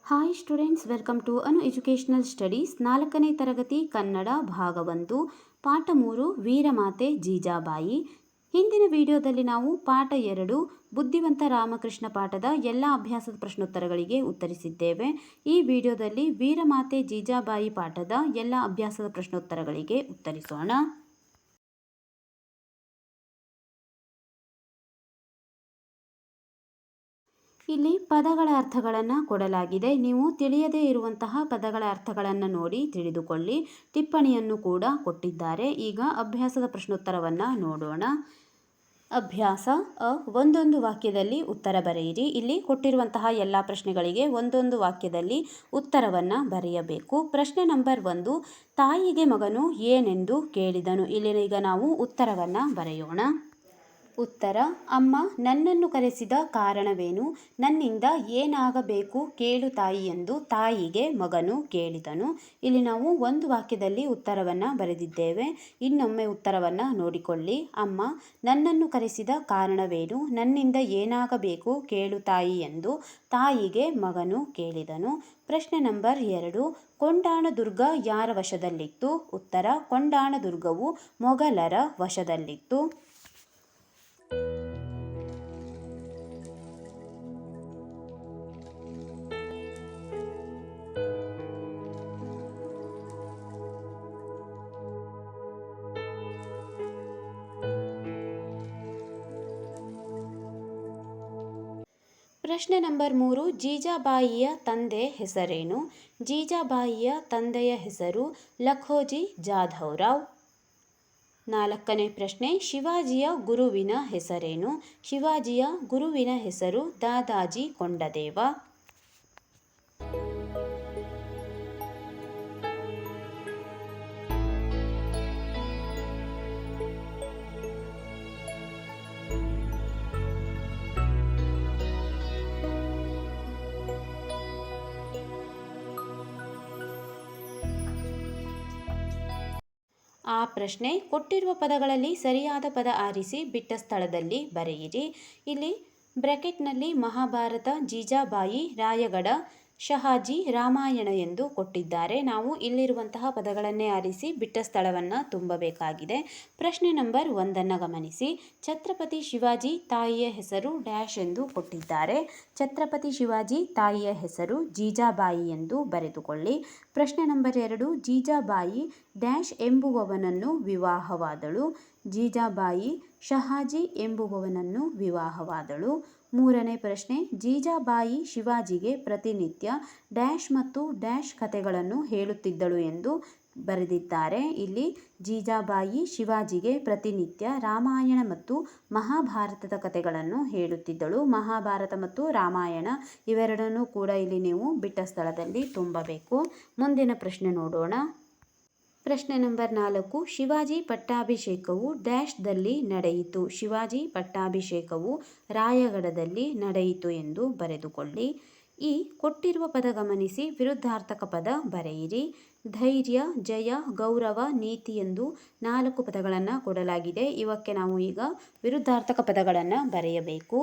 Hi students, welcome to Anu educational studies. 4ನೇ ತರಗತಿ ಕನ್ನಡ ಭಾಗ 1 ಪಾಠ 3 ವೀರಮಾತೆ ಜೀಜಾಬಾಯಿ. ಹಿಂದಿನ ವಿಡಿಯೋದಲ್ಲಿ ನಾವು ಪಾಠ 2 ಬುದ್ಧಿವಂತ ರಾಮಕೃಷ್ಣ ಪಾಠದ ಎಲ್ಲ ಅಭ್ಯಾಸದ ಪ್ರಶ್ನೋತ್ತರಗಳಿಗೆ ಉತ್ತರಿಸಿದ್ದೇವೆ. ಈ ವಿಡಿಯೋದಲ್ಲಿ ವೀರಮಾತೆ ಜೀಜಾಬಾಯಿ ಪಾಠದ ಎಲ್ಲ ಅಭ್ಯಾಸದ ಪ್ರಶ್ನೋತ್ತರಗಳಿಗೆ ಉತ್ತರಿಸೋಣ. ಇಲ್ಲಿ ಪದಗಳ ಅರ್ಥಗಳನ್ನು ಕೊಡಲಾಗಿದೆ. ನೀವು ತಿಳಿಯದೇ ಇರುವಂತಹ ಪದಗಳ ಅರ್ಥಗಳನ್ನು ನೋಡಿ ತಿಳಿದುಕೊಳ್ಳಿ. ಟಿಪ್ಪಣಿಯನ್ನು ಕೂಡ ಕೊಟ್ಟಿದ್ದಾರೆ. ಈಗ ಅಭ್ಯಾಸದ ಪ್ರಶ್ನೋತ್ತರವನ್ನು ನೋಡೋಣ. ಅಭ್ಯಾಸ ಒಂದೊಂದು ವಾಕ್ಯದಲ್ಲಿ ಉತ್ತರ ಬರೆಯಿರಿ. ಇಲ್ಲಿ ಕೊಟ್ಟಿರುವಂತಹ ಎಲ್ಲ ಪ್ರಶ್ನೆಗಳಿಗೆ ಒಂದೊಂದು ವಾಕ್ಯದಲ್ಲಿ ಉತ್ತರವನ್ನು ಬರೆಯಬೇಕು. ಪ್ರಶ್ನೆ ನಂಬರ್ 1, ತಾಯಿಗೆ ಮಗನು ಏನೆಂದು ಕೇಳಿದನು. ಇಲ್ಲಿ ಈಗ ನಾವು ಉತ್ತರವನ್ನು ಬರೆಯೋಣ. ಉತ್ತರ: ಅಮ್ಮ ನನ್ನನ್ನು ಕರೆಸಿದ ಕಾರಣವೇನು? ನನ್ನಿಂದ ಏನಾಗಬೇಕು ಕೇಳು ತಾಯಿ ಎಂದು ತಾಯಿಗೆ ಮಗನು ಕೇಳಿದನು. ಇಲ್ಲಿ ನಾವು ಒಂದು ವಾಕ್ಯದಲ್ಲಿ ಉತ್ತರವನ್ನು ಬರೆದಿದ್ದೇವೆ. ಇನ್ನೊಮ್ಮೆ ಉತ್ತರವನ್ನು ನೋಡಿಕೊಳ್ಳಿ. ಅಮ್ಮ ನನ್ನನ್ನು ಕರೆಸಿದ ಕಾರಣವೇನು? ನನ್ನಿಂದ ಏನಾಗಬೇಕು ಕೇಳು ತಾಯಿ ಎಂದು ತಾಯಿಗೆ ಮಗನು ಕೇಳಿದನು. ಪ್ರಶ್ನೆ ನಂಬರ್ 2, ಕೊಂಡಾಣದುರ್ಗ ಯಾರ ವಶದಲ್ಲಿತ್ತು? ಉತ್ತರ: ಕೊಂಡಾಣದುರ್ಗವು ಮೊಘಲರ ವಶದಲ್ಲಿತ್ತು. ಪ್ರಶ್ನೆ ನಂಬರ್ 3, ಜೀಜಾಬಾಯಿಯ ತಂದೆ ಹೆಸರೇನು? ಜೀಜಾಬಾಯಿಯ ತಂದೆಯ ಹೆಸರು ಲಖೋಜಿ ಜಾಧವ್ರಾವ್. 4ನೇ ಪ್ರಶ್ನೆ, ಶಿವಾಜಿಯ ಗುರುವಿನ ಹೆಸರೇನು? ಶಿವಾಜಿಯ ಗುರುವಿನ ಹೆಸರು ದಾದಾಜಿ ಕೊಂಡದೇವ. ಆ ಪ್ರಶ್ನೆ ಕೊಟ್ಟಿರುವ ಪದಗಳಲ್ಲಿ ಸರಿಯಾದ ಪದ ಆರಿಸಿ ಬಿಟ್ಟ ಸ್ಥಳದಲ್ಲಿ ಬರೆಯಿರಿ. ಇಲ್ಲಿ ಬ್ರ್ಯಾಕೆಟ್ನಲ್ಲಿ ಮಹಾಭಾರತ, ಜೀಜಾಬಾಯಿ, ರಾಯಗಢ, ಶಹಾಜಿ, ರಾಮಾಯಣ ಎಂದು ಕೊಟ್ಟಿದ್ದಾರೆ. ನಾವು ಇಲ್ಲಿರುವಂತಹ ಪದಗಳನ್ನೇ ಆರಿಸಿ ಬಿಟ್ಟ ಸ್ಥಳವನ್ನು ತುಂಬಬೇಕಾಗಿದೆ. ಪ್ರಶ್ನೆ ನಂಬರ್ 1 ಗಮನಿಸಿ. ಛತ್ರಪತಿ ಶಿವಾಜಿ ತಾಯಿಯ ಹೆಸರು ಡ್ಯಾಶ್ ಎಂದು ಕೊಟ್ಟಿದ್ದಾರೆ. ಛತ್ರಪತಿ ಶಿವಾಜಿ ತಾಯಿಯ ಹೆಸರು ಜೀಜಾಬಾಯಿ ಎಂದು ಬರೆದುಕೊಳ್ಳಿ. ಪ್ರಶ್ನೆ ನಂಬರ್ 2, ಜೀಜಾಬಾಯಿ ಡ್ಯಾಶ್ ಎಂಬುವವನನ್ನು ವಿವಾಹವಾದಳು. ಜೀಜಾಬಾಯಿ ಶಹಾಜಿ ಎಂಬುವವನನ್ನು ವಿವಾಹವಾದಳು. 3ನೇ ಪ್ರಶ್ನೆ, ಜೀಜಾಬಾಯಿ ಶಿವಾಜಿಗೆ ಪ್ರತಿನಿತ್ಯ ಡ್ಯಾಶ್ ಮತ್ತು ಡ್ಯಾಶ್ ಕಥೆಗಳನ್ನು ಹೇಳುತ್ತಿದ್ದಳು ಎಂದು ಬರೆದಿದ್ದಾರೆ. ಇಲ್ಲಿ ಜೀಜಾಬಾಯಿ ಶಿವಾಜಿಗೆ ಪ್ರತಿನಿತ್ಯ ರಾಮಾಯಣ ಮತ್ತು ಮಹಾಭಾರತದ ಕಥೆಗಳನ್ನು ಹೇಳುತ್ತಿದ್ದಳು. ಮಹಾಭಾರತ ಮತ್ತು ರಾಮಾಯಣ ಇವೆರಡನ್ನೂ ಕೂಡ ಇಲ್ಲಿ ನೀವು ಬಿಟ್ಟ ಸ್ಥಳದಲ್ಲಿ ತುಂಬಬೇಕು. ಮುಂದಿನ ಪ್ರಶ್ನೆ ನೋಡೋಣ. ಪ್ರಶ್ನೆ ನಂಬರ್ 4, ಶಿವಾಜಿ ಪಟ್ಟಾಭಿಷೇಕವು ಡ್ಯಾಶ್ದಲ್ಲಿ ನಡೆಯಿತು. ಶಿವಾಜಿ ಪಟ್ಟಾಭಿಷೇಕವು ರಾಯಗಢದಲ್ಲಿ ನಡೆಯಿತು ಎಂದು ಬರೆದುಕೊಳ್ಳಿ. ಈ ಕೊಟ್ಟಿರುವ ಪದ ಗಮನಿಸಿ ವಿರುದ್ಧಾರ್ಥಕ ಪದ ಬರೆಯಿರಿ. ಧೈರ್ಯ, ಜಯ, ಗೌರವ, ನೀತಿ ಎಂದು 4 ಪದಗಳನ್ನು ಕೊಡಲಾಗಿದೆ. ಇವಕ್ಕೆ ನಾವು ಈಗ ವಿರುದ್ಧಾರ್ಥಕ ಪದಗಳನ್ನು ಬರೆಯಬೇಕು.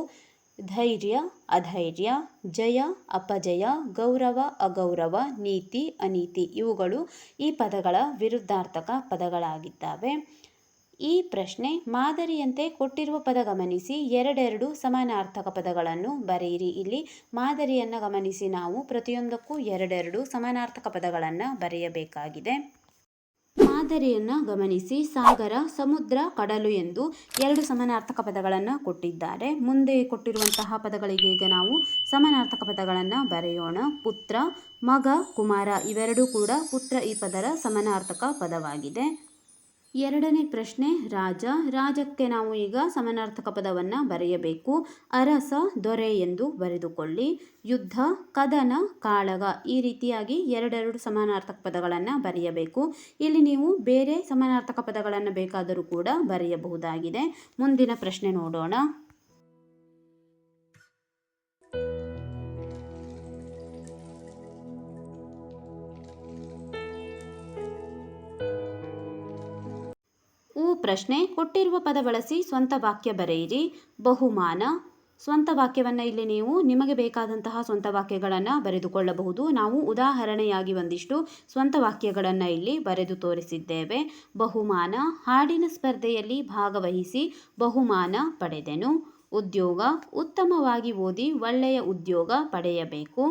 ಧೈರ್ಯ, ಅಧೈರ್ಯ, ಜಯ, ಅಪಜಯ, ಗೌರವ, ಅಗೌರವ, ನೀತಿ, ಅನೀತಿ ಇವುಗಳು ಈ ಪದಗಳ ವಿರುದ್ಧಾರ್ಥಕ ಪದಗಳಾಗಿದ್ದಾವೆ. ಈ ಪ್ರಶ್ನೆ ಮಾದರಿಯಂತೆ ಕೊಟ್ಟಿರುವ ಪದ ಗಮನಿಸಿ ಎರಡೆರಡು ಸಮಾನಾರ್ಥಕ ಪದಗಳನ್ನು ಬರೆಯಿರಿ. ಇಲ್ಲಿ ಮಾದರಿಯನ್ನು ಗಮನಿಸಿ ನಾವು ಪ್ರತಿಯೊಂದಕ್ಕೂ ಎರಡೆರಡು ಸಮಾನಾರ್ಥಕ ಪದಗಳನ್ನು ಬರೆಯಬೇಕಾಗಿದೆ. ಮಾದರಿಯನ್ನು ಗಮನಿಸಿ ಸಾಗರ, ಸಮುದ್ರ, ಕಡಲು ಎಂದು 2 ಸಮಾನಾರ್ಥಕ ಪದಗಳನ್ನು ಕೊಟ್ಟಿದ್ದಾರೆ. ಮುಂದೆ ಕೊಟ್ಟಿರುವಂತಹ ಪದಗಳಿಗೆ ಈಗ ನಾವು ಸಮಾನಾರ್ಥಕ ಪದಗಳನ್ನು ಬರೆಯೋಣ. ಪುತ್ರ, ಮಗ, ಕುಮಾರ ಇವೆರಡೂ ಕೂಡ ಪುತ್ರ ಈ ಪದರ ಸಮಾನಾರ್ಥಕ ಪದವಾಗಿದೆ. 2ನೇ ಪ್ರಶ್ನೆ ರಾಜ. ರಾಜಕ್ಕೆ ನಾವು ಈಗ ಸಮಾನಾರ್ಥಕ ಪದವನ್ನು ಬರೆಯಬೇಕು. ಅರಸ, ದೊರೆ ಎಂದು ಬರೆದುಕೊಳ್ಳಿ. ಯುದ್ಧ, ಕದನ, ಕಾಳಗ ಈ ರೀತಿಯಾಗಿ ಎರಡೆರಡು ಸಮಾನಾರ್ಥಕ ಪದಗಳನ್ನು ಬರೆಯಬೇಕು. ಇಲ್ಲಿ ನೀವು ಬೇರೆ ಸಮಾನಾರ್ಥಕ ಪದಗಳನ್ನು ಬೇಕಾದರೂ ಕೂಡ ಬರೆಯಬಹುದಾಗಿದೆ. ಮುಂದಿನ ಪ್ರಶ್ನೆ ನೋಡೋಣ. ಪ್ರಶ್ನೆ ಕೊಟ್ಟಿರುವ ಪದ ಬಳಸಿ ಸ್ವಂತ ವಾಕ್ಯ ಬರೆಯಿರಿ. ಬಹುಮಾನ, ಸ್ವಂತ ವಾಕ್ಯವನ್ನು ಇಲ್ಲಿ ನೀವು ನಿಮಗೆ ಬೇಕಾದಂತಹ ಸ್ವಂತ ವಾಕ್ಯಗಳನ್ನು ಬರೆದುಕೊಳ್ಳಬಹುದು. ನಾವು ಉದಾಹರಣೆಯಾಗಿ ಒಂದಿಷ್ಟು ಸ್ವಂತ ವಾಕ್ಯಗಳನ್ನು ಇಲ್ಲಿ ಬರೆದು ತೋರಿಸಿದ್ದೇವೆ. ಬಹುಮಾನ: ಹಾಡಿನ ಸ್ಪರ್ಧೆಯಲ್ಲಿ ಭಾಗವಹಿಸಿ ಬಹುಮಾನ ಪಡೆದೆನು. ಉದ್ಯೋಗ: ಉತ್ತಮವಾಗಿ ಓದಿ ಒಳ್ಳೆಯ ಉದ್ಯೋಗ ಪಡೆಯಬೇಕು.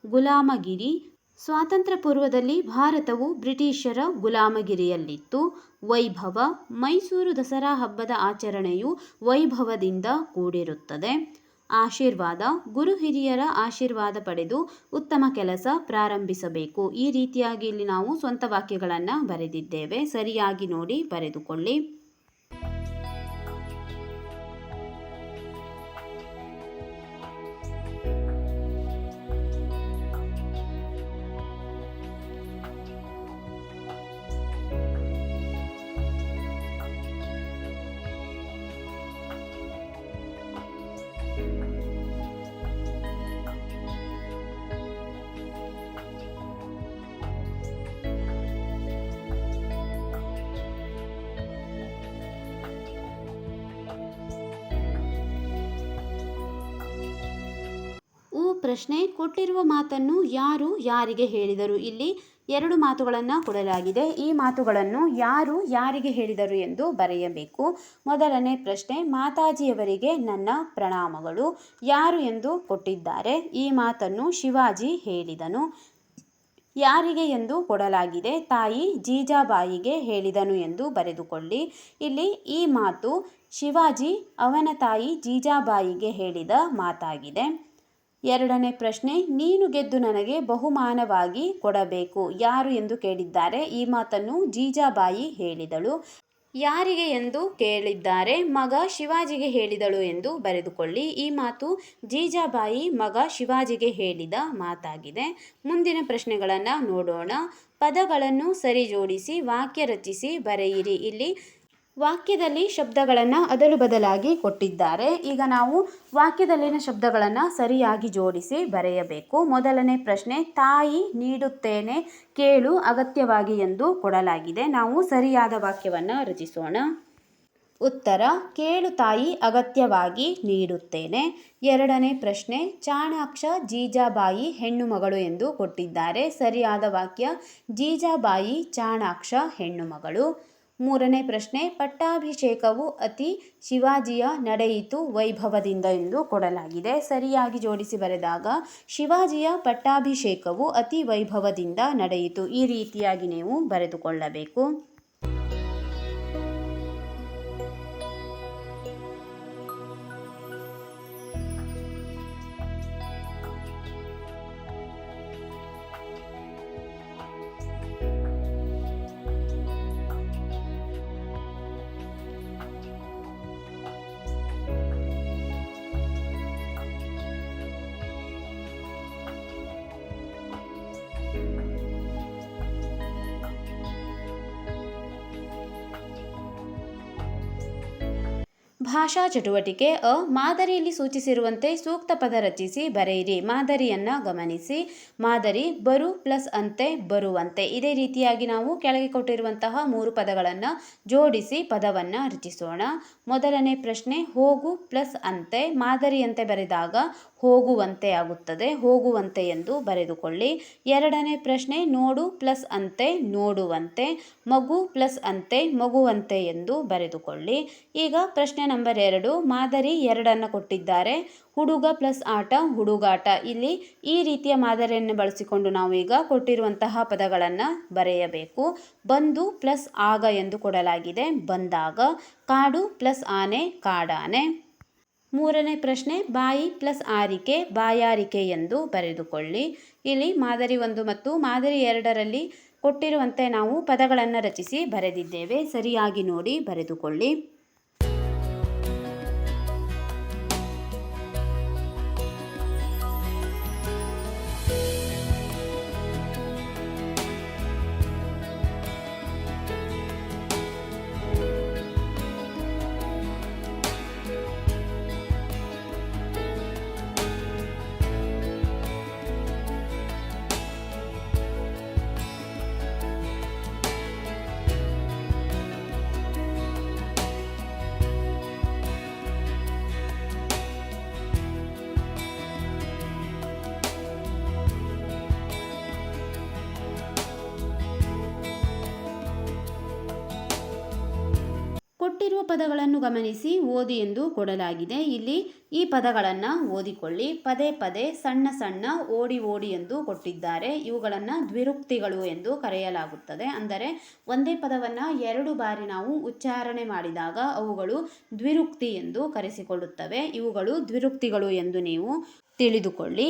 ಗುಲಾಮಗಿರಿ: ಸ್ವಾತಂತ್ರ್ಯ ಪೂರ್ವದಲ್ಲಿ ಭಾರತವು ಬ್ರಿಟಿಷರ ಗುಲಾಮಗಿರಿಯಲ್ಲಿತ್ತು. ವೈಭವ: ಮೈಸೂರು ದಸರಾ ಹಬ್ಬದ ಆಚರಣೆಯು ವೈಭವದಿಂದ ಕೂಡಿರುತ್ತದೆ. ಆಶೀರ್ವಾದ: ಗುರು ಹಿರಿಯರ ಆಶೀರ್ವಾದ ಪಡೆದು ಉತ್ತಮ ಕೆಲಸ ಪ್ರಾರಂಭಿಸಬೇಕು. ಈ ರೀತಿಯಾಗಿ ಇಲ್ಲಿ ನಾವು ಸ್ವಂತ ವಾಕ್ಯಗಳನ್ನು ಬರೆದಿದ್ದೇವೆ. ಸರಿಯಾಗಿ ನೋಡಿ ಬರೆದುಕೊಳ್ಳಿ. ಪ್ರಶ್ನೆ: ಕೊಟ್ಟಿರುವ ಮಾತನ್ನು ಯಾರು ಯಾರಿಗೆ ಹೇಳಿದರು? ಇಲ್ಲಿ 2 ಮಾತುಗಳನ್ನು ಕೊಡಲಾಗಿದೆ. ಈ ಮಾತುಗಳನ್ನು ಯಾರು ಯಾರಿಗೆ ಹೇಳಿದರು ಎಂದು ಬರೆಯಬೇಕು. ಮೊದಲನೇ ಪ್ರಶ್ನೆ: ಮಾತಾಜಿಯವರಿಗೆ ನನ್ನ ಪ್ರಣಾಮಗಳು. ಯಾರು ಎಂದು ಕೊಟ್ಟಿದ್ದಾರೆ. ಈ ಮಾತನ್ನು ಶಿವಾಜಿ ಹೇಳಿದನು. ಯಾರಿಗೆ ಎಂದು ಕೊಡಲಾಗಿದೆ. ತಾಯಿ ಜೀಜಾಬಾಯಿಗೆ ಹೇಳಿದನು ಎಂದು ಬರೆದುಕೊಳ್ಳಿ. ಇಲ್ಲಿ ಈ ಮಾತು ಶಿವಾಜಿ ಅವನ ತಾಯಿ ಜೀಜಾಬಾಯಿಗೆ ಹೇಳಿದ ಮಾತಾಗಿದೆ. ಎರಡನೇ ಪ್ರಶ್ನೆ: ನೀನು ಗೆದ್ದು ನನಗೆ ಬಹುಮಾನವಾಗಿ ಕೊಡಬೇಕು. ಯಾರು ಎಂದು ಕೇಳಿದ್ದಾರೆ. ಈ ಮಾತನ್ನು ಜೀಜಾಬಾಯಿ ಹೇಳಿದಳು. ಯಾರಿಗೆ ಎಂದು ಕೇಳಿದ್ದಾರೆ. ಮಗ ಶಿವಾಜಿಗೆ ಹೇಳಿದಳು ಎಂದು ಬರೆದುಕೊಳ್ಳಿ. ಈ ಮಾತು ಜೀಜಾಬಾಯಿ ಮಗ ಶಿವಾಜಿಗೆ ಹೇಳಿದ ಮಾತಾಗಿದೆ. ಮುಂದಿನ ಪ್ರಶ್ನೆಗಳನ್ನು ನೋಡೋಣ. ಪದಗಳನ್ನು ಸರಿಜೋಡಿಸಿ ವಾಕ್ಯ ರಚಿಸಿ ಬರೆಯಿರಿ. ಇಲ್ಲಿ ವಾಕ್ಯದಲ್ಲಿ ಶಬ್ದಗಳನ್ನು ಅದಲು ಬದಲಾಗಿ ಕೊಟ್ಟಿದ್ದಾರೆ. ಈಗ ನಾವು ವಾಕ್ಯದಲ್ಲಿನ ಶಬ್ದಗಳನ್ನು ಸರಿಯಾಗಿ ಜೋಡಿಸಿ ಬರೆಯಬೇಕು. ಮೊದಲನೇ ಪ್ರಶ್ನೆ: ತಾಯಿ ನೀಡುತ್ತೇನೆ ಕೇಳು ಅಗತ್ಯವಾಗಿ ಎಂದು ಕೊಡಲಾಗಿದೆ. ನಾವು ಸರಿಯಾದ ವಾಕ್ಯವನ್ನು ರಚಿಸೋಣ. ಉತ್ತರ: ಕೇಳು ತಾಯಿ ಅಗತ್ಯವಾಗಿ ನೀಡುತ್ತೇನೆ. ಎರಡನೇ ಪ್ರಶ್ನೆ: ಚಾಣಾಕ್ಷ ಜೀಜಾಬಾಯಿ ಹೆಣ್ಣು ಮಗಳು ಎಂದು ಕೊಟ್ಟಿದ್ದಾರೆ. ಸರಿಯಾದ ವಾಕ್ಯ: ಜೀಜಾಬಾಯಿ ಚಾಣಾಕ್ಷ ಹೆಣ್ಣು ಮಗಳು. ಮೂರನೇ ಪ್ರಶ್ನೆ: ಪಟ್ಟಾಭಿಷೇಕವು ಅತಿ ಶಿವಾಜಿಯ ನಡೆಯಿತು ವೈಭವದಿಂದ ಎಂದು ಕೊಡಲಾಗಿದೆ. ಸರಿಯಾಗಿ ಜೋಡಿಸಿ ಬರೆದಾಗ ಶಿವಾಜಿಯ ಪಟ್ಟಾಭಿಷೇಕವು ಅತಿ ವೈಭವದಿಂದ ನಡೆಯಿತು. ಈ ರೀತಿಯಾಗಿ ನೀವು ಬರೆದುಕೊಳ್ಳಬೇಕು. ಭಾಷಾ ಚಟುವಟಿಕೆ ಅ. ಮಾದರಿಯಲ್ಲಿ ಸೂಚಿಸಿರುವಂತೆ ಸೂಕ್ತ ಪದ ರಚಿಸಿ ಬರೆಯಿರಿ. ಮಾದರಿಯನ್ನು ಗಮನಿಸಿ. ಮಾದರಿ: ಬರು ಪ್ಲಸ್ ಅಂತೆ ಬರುವಂತೆ. ಇದೇ ರೀತಿಯಾಗಿ ನಾವು ಕೆಳಗೆ ಕೊಟ್ಟಿರುವಂತಹ 3 ಪದಗಳನ್ನು ಜೋಡಿಸಿ ಪದವನ್ನು ರಚಿಸೋಣ. ಮೊದಲನೇ ಪ್ರಶ್ನೆ: ಹೋಗು ಪ್ಲಸ್ ಅಂತೆ. ಮಾದರಿಯಂತೆ ಬರೆದಾಗ ಹೋಗುವಂತೆ ಆಗುತ್ತದೆ. ಹೋಗುವಂತೆ ಎಂದು ಬರೆದುಕೊಳ್ಳಿ. ಎರಡನೇ ಪ್ರಶ್ನೆ: ನೋಡು ಪ್ಲಸ್ ಅಂತೆ ನೋಡುವಂತೆ. ಮಗು ಪ್ಲಸ್ ಅಂತೆ ಮಗುವಂತೆ ಎಂದು ಬರೆದುಕೊಳ್ಳಿ. ಈಗ ಪ್ರಶ್ನೆ ನಂಬರ್ 2. ಮಾದರಿ 2 ಕೊಟ್ಟಿದ್ದಾರೆ. ಹುಡುಗ ಪ್ಲಸ್ ಆಟ ಹುಡುಗಾಟ. ಇಲ್ಲಿ ಈ ರೀತಿಯ ಮಾದರಿಯನ್ನು ಬಳಸಿಕೊಂಡು ನಾವು ಈಗ ಕೊಟ್ಟಿರುವಂತಹ ಪದಗಳನ್ನು ಬರೆಯಬೇಕು. ಬಂದು ಪ್ಲಸ್ ಆಗ ಎಂದು ಕೊಡಲಾಗಿದೆ. ಬಂದಾಗ. ಕಾಡು ಪ್ಲಸ್ ಆನೆ ಕಾಡಾನೆ. ಮೂರನೇ ಪ್ರಶ್ನೆ: ಬಾಯಿ ಪ್ಲಸ್ ಆರಿಕೆ ಬಾಯಾರಿಕೆ ಎಂದು ಬರೆದುಕೊಳ್ಳಿ. ಇಲ್ಲಿ ಮಾದರಿ 1 ಮತ್ತು ಮಾದರಿ 2ರಲ್ಲಿ ಕೊಟ್ಟಿರುವಂತೆ ನಾವು ಪದಗಳನ್ನು ರಚಿಸಿ ಬರೆದಿದ್ದೇವೆ. ಸರಿಯಾಗಿ ನೋಡಿ ಬರೆದುಕೊಳ್ಳಿ. ಕೊಟ್ಟಿರುವ ಪದಗಳನ್ನು ಗಮನಿಸಿ ಓದಿ ಎಂದು ಕೊಡಲಾಗಿದೆ. ಇಲ್ಲಿ ಈ ಪದಗಳನ್ನು ಓದಿಕೊಳ್ಳಿ. ಪದೇ ಪದೇ, ಸಣ್ಣ ಸಣ್ಣ, ಓಡಿ ಓಡಿ ಎಂದು ಕೊಟ್ಟಿದ್ದಾರೆ. ಇವುಗಳನ್ನು ದ್ವಿರುಕ್ತಿಗಳು ಎಂದು ಕರೆಯಲಾಗುತ್ತದೆ. ಅಂದರೆ ಒಂದೇ ಪದವನ್ನು 2 ಬಾರಿ ನಾವು ಉಚ್ಚಾರಣೆ ಮಾಡಿದಾಗ ಅವುಗಳು ದ್ವಿರುಕ್ತಿ ಎಂದು ಕರೆಸಿಕೊಳ್ಳುತ್ತವೆ. ಇವುಗಳು ದ್ವಿರುಕ್ತಿಗಳು ಎಂದು ನೀವು ತಿಳಿದುಕೊಳ್ಳಿ.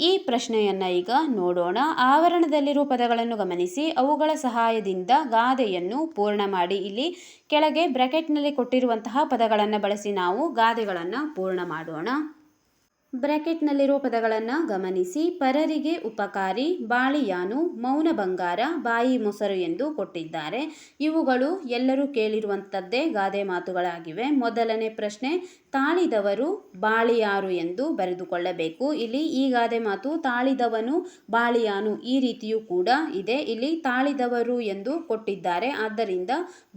ಈ ಪ್ರಶ್ನೆಯನ್ನು ಈಗ ನೋಡೋಣ. ಆವರಣದಲ್ಲಿರುವ ಪದಗಳನ್ನು ಗಮನಿಸಿ ಅವುಗಳ ಸಹಾಯದಿಂದ ಗಾದೆಯನ್ನು ಪೂರ್ಣ ಮಾಡಿ. ಇಲ್ಲಿ ಕೆಳಗೆ ಬ್ರಾಕೆಟ್ನಲ್ಲಿ ಕೊಟ್ಟಿರುವಂತಹ ಪದಗಳನ್ನು ಬಳಸಿ ನಾವು ಗಾದೆಗಳನ್ನು ಪೂರ್ಣ ಮಾಡೋಣ. ಬ್ರಾಕೆಟ್ನಲ್ಲಿರುವ ಪದಗಳನ್ನು ಗಮನಿಸಿ. ಪರರಿಗೆ ಉಪಕಾರಿ, ಬಾಳಿಯಾನು, ಮೌನ ಬಂಗಾರ, ಬಾಯಿ ಮೊಸರು ಎಂದು ಕೊಟ್ಟಿದ್ದಾರೆ. ಇವುಗಳು ಎಲ್ಲರೂ ಕೇಳಿರುವಂಥದ್ದೇ ಗಾದೆ ಮಾತುಗಳಾಗಿವೆ. ಮೊದಲನೇ ಪ್ರಶ್ನೆ, ತಾಳಿದವರು ಬಾಳಿಯಾರು ಎಂದು ಬರೆದುಕೊಳ್ಳಬೇಕು. ಇಲ್ಲಿ ಈ ಗಾದೆ ಮಾತು ತಾಳಿದವನು ಬಾಳಿಯಾನು ಈ ರೀತಿಯೂ ಕೂಡ ಇದೆ. ಇಲ್ಲಿ ತಾಳಿದವರು ಎಂದು ಕೊಟ್ಟಿದ್ದಾರೆ, ಆದ್ದರಿಂದ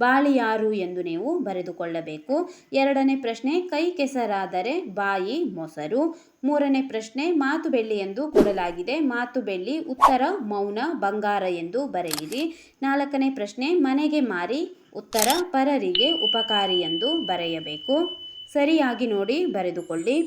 ಬಾಳಿಯಾರು ಎಂದು ನೀವು ಬರೆದುಕೊಳ್ಳಬೇಕು. ಎರಡನೇ ಪ್ರಶ್ನೆ, ಕೈ ಕೆಸರಾದರೆ ಬಾಯಿ ಮೊಸರು. ಮೂರನೇ ಪ್ರಶ್ನೆ, ಮಾತು ಬೆಳ್ಳಿ ಎಂದು ಕೊಡಲಾಗಿದೆ. ಮಾತು ಬೆಳ್ಳಿ, ಉತ್ತರ ಮೌನ ಬಂಗಾರ ಎಂದು ಬರೆಯಿರಿ. ನಾಲ್ಕನೇ ಪ್ರಶ್ನೆ, ಮನೆಗೆ ಮಾರಿ, ಉತ್ತರ ಪರರಿಗೆ ಉಪಕಾರಿ ಎಂದು ಬರೆಯಬೇಕು. ಸರಿಯಾಗಿ ನೋಡಿ ಬರೆದುಕೊಳ್ಳಿ.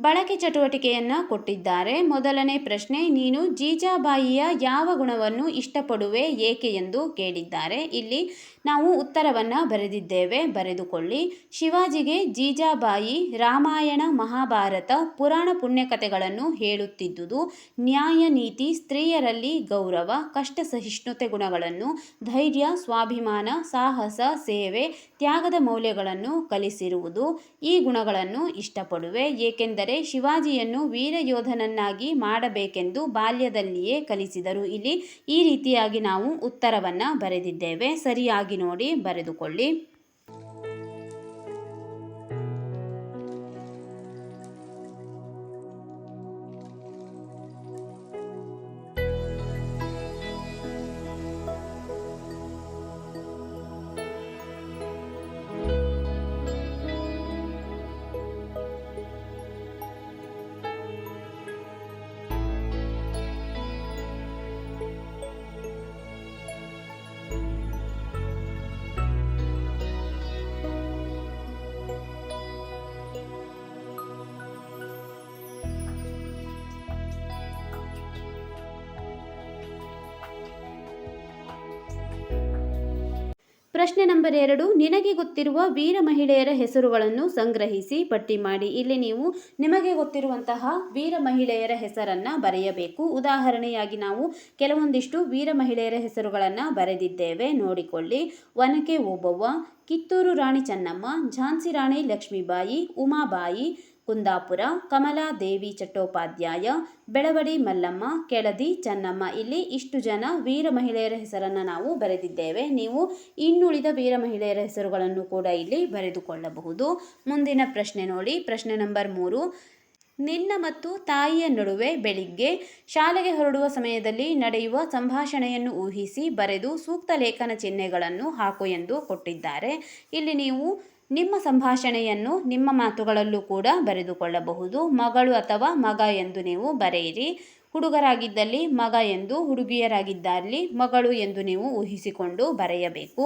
ಬಳಕೆ ಚಟುವಟಿಕೆಯನ್ನು ಕೊಟ್ಟಿದ್ದಾರೆ. ಮೊದಲನೇ ಪ್ರಶ್ನೆ, ನೀನು ಜೀಜಾಬಾಯಿಯ ಯಾವ ಗುಣವನ್ನು ಇಷ್ಟಪಡುವೆ, ಏಕೆ ಎಂದು ಕೇಳಿದ್ದಾರೆ. ಇಲ್ಲಿ ನಾವು ಉತ್ತರವನ್ನು ಬರೆದಿದ್ದೇವೆ, ಬರೆದುಕೊಳ್ಳಿ. ಶಿವಾಜಿಗೆ ಜೀಜಾಬಾಯಿ ರಾಮಾಯಣ, ಮಹಾಭಾರತ, ಪುರಾಣ ಪುಣ್ಯಕಥೆಗಳನ್ನು ಹೇಳುತ್ತಿದ್ದುದು. ನ್ಯಾಯ, ನೀತಿ, ಸ್ತ್ರೀಯರಲ್ಲಿ ಗೌರವ, ಕಷ್ಟ ಸಹಿಷ್ಣುತೆ ಗುಣಗಳನ್ನು, ಧೈರ್ಯ, ಸ್ವಾಭಿಮಾನ, ಸಾಹಸ, ಸೇವೆ, ತ್ಯಾಗದ ಮೌಲ್ಯಗಳನ್ನು ಕಲಿಸಿರುವುದು. ಈ ಗುಣಗಳನ್ನು ಇಷ್ಟಪಡುವೆ, ಏಕೆಂದರೆ ಶಿವಾಜಿಯನ್ನು ವೀರಯೋಧನನ್ನಾಗಿ ಮಾಡಬೇಕೆಂದು ಬಾಲ್ಯದಲ್ಲಿಯೇ ಕಲಿಸಿದರು. ಇಲ್ಲಿ ಈ ರೀತಿಯಾಗಿ ನಾವು ಉತ್ತರವನ್ನು ಬರೆದಿದ್ದೇವೆ. ಸರಿಯಾಗಿ ನೋಡಿ ಬರೆದುಕೊಳ್ಳಿ. ಪ್ರಶ್ನೆ ನಂಬರ್ 2, ನಿನಗೆ ಗೊತ್ತಿರುವ ವೀರ ಮಹಿಳೆಯರ ಹೆಸರುಗಳನ್ನು ಸಂಗ್ರಹಿಸಿ ಪಟ್ಟಿ ಮಾಡಿ. ಇಲ್ಲಿ ನೀವು ನಿಮಗೆ ಗೊತ್ತಿರುವಂತಹ ವೀರ ಮಹಿಳೆಯರ ಹೆಸರನ್ನು ಬರೆಯಬೇಕು. ಉದಾಹರಣೆಯಾಗಿ ನಾವು ಕೆಲವೊಂದಿಷ್ಟು ವೀರ ಮಹಿಳೆಯರ ಹೆಸರುಗಳನ್ನು ಬರೆದಿದ್ದೇವೆ, ನೋಡಿಕೊಳ್ಳಿ. ಒನಕೆ ಓಬವ್ವ, ಕಿತ್ತೂರು ರಾಣಿ ಚೆನ್ನಮ್ಮ, ಝಾನ್ಸಿ ರಾಣಿ ಲಕ್ಷ್ಮೀಬಾಯಿ, ಉಮಾಬಾಯಿ, ಕುಂದಾಪುರ, ಕಮಲಾದೇವಿ ಚಟ್ಟೋಪಾಧ್ಯಾಯ, ಬೆಳವಡಿ ಮಲ್ಲಮ್ಮ, ಕೆಳದಿ ಚೆನ್ನಮ್ಮ. ಇಲ್ಲಿ ಇಷ್ಟು ಜನ ವೀರ ಮಹಿಳೆಯರ ಹೆಸರನ್ನು ನಾವು ಬರೆದಿದ್ದೇವೆ. ನೀವು ಇನ್ನುಳಿದ ವೀರ ಮಹಿಳೆಯರ ಹೆಸರುಗಳನ್ನು ಕೂಡ ಇಲ್ಲಿ ಬರೆದುಕೊಳ್ಳಬಹುದು. ಮುಂದಿನ ಪ್ರಶ್ನೆ ನೋಡಿ. ಪ್ರಶ್ನೆ ನಂಬರ್ 3, ನಿನ್ನ ಮತ್ತು ತಾಯಿಯ ನಡುವೆ ಬೆಳಿಗ್ಗೆ ಶಾಲೆಗೆ ಹೊರಡುವ ಸಮಯದಲ್ಲಿ ನಡೆಯುವ ಸಂಭಾಷಣೆಯನ್ನು ಊಹಿಸಿ ಬರೆದು ಸೂಕ್ತ ಲೇಖನ ಚಿಹ್ನೆಗಳನ್ನು ಹಾಕು ಎಂದು ಕೊಟ್ಟಿದ್ದಾರೆ. ಇಲ್ಲಿ ನೀವು ನಿಮ್ಮ ಸಂಭಾಷಣೆಯನ್ನು ನಿಮ್ಮ ಮಾತುಗಳಲ್ಲೂ ಕೂಡ ಬರೆದುಕೊಳ್ಳಬಹುದು. ಮಗಳು ಅಥವಾ ಮಗ ಎಂದು ನೀವು ಬರೆಯಿರಿ. ಹುಡುಗರಾಗಿದ್ದಲ್ಲಿ ಮಗ ಎಂದು, ಹುಡುಗಿಯರಾಗಿದ್ದಲ್ಲಿ ಮಗಳು ಎಂದು ನೀವು ಊಹಿಸಿಕೊಂಡು ಬರೆಯಬೇಕು.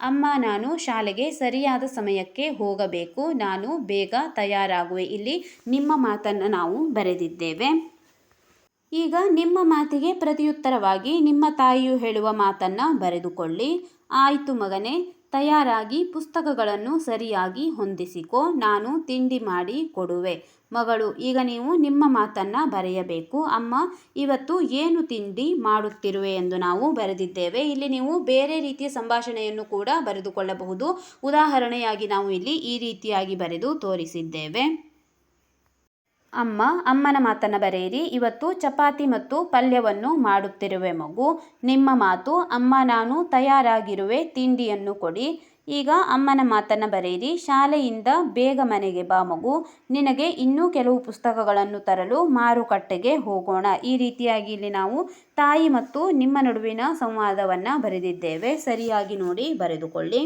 ಅಮ್ಮ, ನಾನು ಶಾಲೆಗೆ ಸರಿಯಾದ ಸಮಯಕ್ಕೆ ಹೋಗಬೇಕು, ನಾನು ಬೇಗ ತಯಾರಾಗುವೆ. ಇಲ್ಲಿ ನಿಮ್ಮ ಮಾತನ್ನು ನಾವು ಬರೆದಿದ್ದೇವೆ. ಈಗ ನಿಮ್ಮ ಮಾತಿಗೆ ಪ್ರತಿಯುತ್ತರವಾಗಿ ನಿಮ್ಮ ತಾಯಿಯು ಹೇಳುವ ಮಾತನ್ನು ಬರೆದುಕೊಳ್ಳಿ. ಆಯಿತು ಮಗನೇ, ತಯಾರಾಗಿ ಪುಸ್ತಕಗಳನ್ನು ಸರಿಯಾಗಿ ಹೊಂದಿಸಿಕೊ, ನಾನು ತಿಂಡಿ ಮಾಡಿ ಕೊಡುವೆ. ಮಗಳು, ಈಗ ನೀವು ನಿಮ್ಮ ಮಾತನ್ನು ಬರೆಯಬೇಕು. ಅಮ್ಮ, ಇವತ್ತು ಏನು ತಿಂಡಿ ಮಾಡುತ್ತಿರುವೆ ಎಂದು ನಾವು ಬರೆದಿದ್ದೇವೆ. ಇಲ್ಲಿ ನೀವು ಬೇರೆ ರೀತಿಯ ಸಂಭಾಷಣೆಯನ್ನು ಕೂಡ ಬರೆದುಕೊಳ್ಳಬಹುದು. ಉದಾಹರಣೆಯಾಗಿ ನಾವು ಇಲ್ಲಿ ಈ ರೀತಿಯಾಗಿ ಬರೆದು ತೋರಿಸಿದ್ದೇವೆ. ಅಮ್ಮ, ಅಮ್ಮನ ಮಾತನ್ನು ಬರೆಯಿರಿ. ಇವತ್ತು ಚಪಾತಿ ಮತ್ತು ಪಲ್ಯವನ್ನು ಮಾಡುತ್ತಿರುವೆ ಮಗು. ನಿಮ್ಮ ಮಾತು, ಅಮ್ಮ ನಾನು ತಯಾರಾಗಿರುವೆ, ತಿಂಡಿಯನ್ನು ಕೊಡಿ. ಈಗ ಅಮ್ಮನ ಮಾತನ್ನು ಬರೆಯಿರಿ. ಶಾಲೆಯಿಂದ ಬೇಗ ಮನೆಗೆ ಬಾ ಮಗು. ನಿನಗೆ ಇನ್ನೂ ಕೆಲವು ಪುಸ್ತಕಗಳನ್ನು ತರಲು ಮಾರುಕಟ್ಟೆಗೆ ಹೋಗೋಣ. ಈ ರೀತಿಯಾಗಿ ಇಲ್ಲಿ ನಾವು ತಾಯಿ ಮತ್ತು ನಿಮ್ಮ ನಡುವಿನ ಸಂವಾದವನ್ನು ಬರೆದಿದ್ದೇವೆ. ಸರಿಯಾಗಿ ನೋಡಿ ಬರೆದುಕೊಳ್ಳಿ.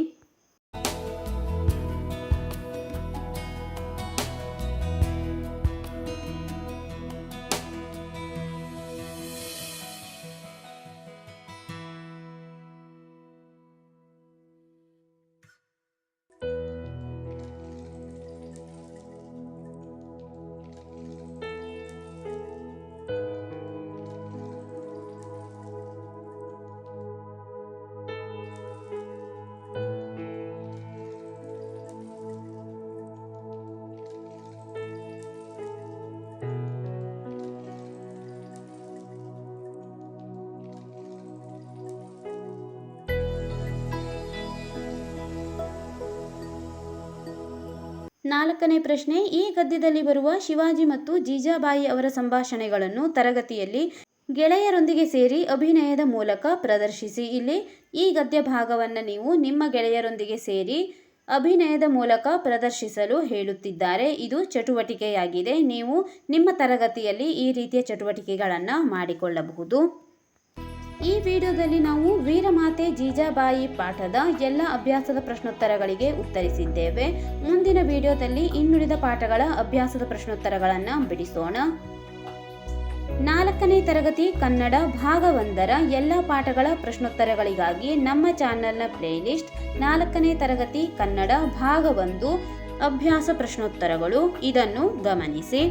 ನಾಲ್ಕನೇ ಪ್ರಶ್ನೆ, ಈ ಗದ್ಯದಲ್ಲಿ ಬರುವ ಶಿವಾಜಿ ಮತ್ತು ಜೀಜಾಬಾಯಿ ಅವರ ಸಂಭಾಷಣೆಗಳನ್ನು ತರಗತಿಯಲ್ಲಿ ಗೆಳೆಯರೊಂದಿಗೆ ಸೇರಿ ಅಭಿನಯದ ಮೂಲಕ ಪ್ರದರ್ಶಿಸಿ. ಇಲ್ಲಿ ಈ ಗದ್ಯ ಭಾಗವನ್ನು ನೀವು ನಿಮ್ಮ ಗೆಳೆಯರೊಂದಿಗೆ ಸೇರಿ ಅಭಿನಯದ ಮೂಲಕ ಪ್ರದರ್ಶಿಸಲು ಹೇಳುತ್ತಿದ್ದಾರೆ. ಇದು ಚಟುವಟಿಕೆಯಾಗಿದೆ. ನೀವು ನಿಮ್ಮ ತರಗತಿಯಲ್ಲಿ ಈ ರೀತಿಯ ಚಟುವಟಿಕೆಗಳನ್ನು ಮಾಡಿಕೊಳ್ಳಬಹುದು. ಈ ವಿಡಿಯೋದಲ್ಲಿ ನಾವು ವೀರಮಾತೆ ಜೀಜಾಬಾಯಿ ಪಾಠದ ಎಲ್ಲ ಅಭ್ಯಾಸದ ಪ್ರಶ್ನೋತ್ತರಗಳಿಗೆ ಉತ್ತರಿಸಿದ್ದೇವೆ. ಮುಂದಿನ ವಿಡಿಯೋದಲ್ಲಿ ಇನ್ನುಳಿದ ಪಾಠಗಳ ಅಭ್ಯಾಸದ ಪ್ರಶ್ನೋತ್ತರಗಳನ್ನು ಬಿಡಿಸೋಣ. 4ನೇ ತರಗತಿ ಕನ್ನಡ ಭಾಗ 1ರ ಎಲ್ಲ ಪಾಠಗಳ ಪ್ರಶ್ನೋತ್ತರಗಳಿಗಾಗಿ ನಮ್ಮ ಚಾನೆಲ್ನ ಪ್ಲೇಲಿಸ್ಟ್ 4ನೇ ತರಗತಿ ಕನ್ನಡ ಭಾಗ 1 ಅಭ್ಯಾಸ ಪ್ರಶ್ನೋತ್ತರಗಳು, ಇದನ್ನು ಗಮನಿಸಿ.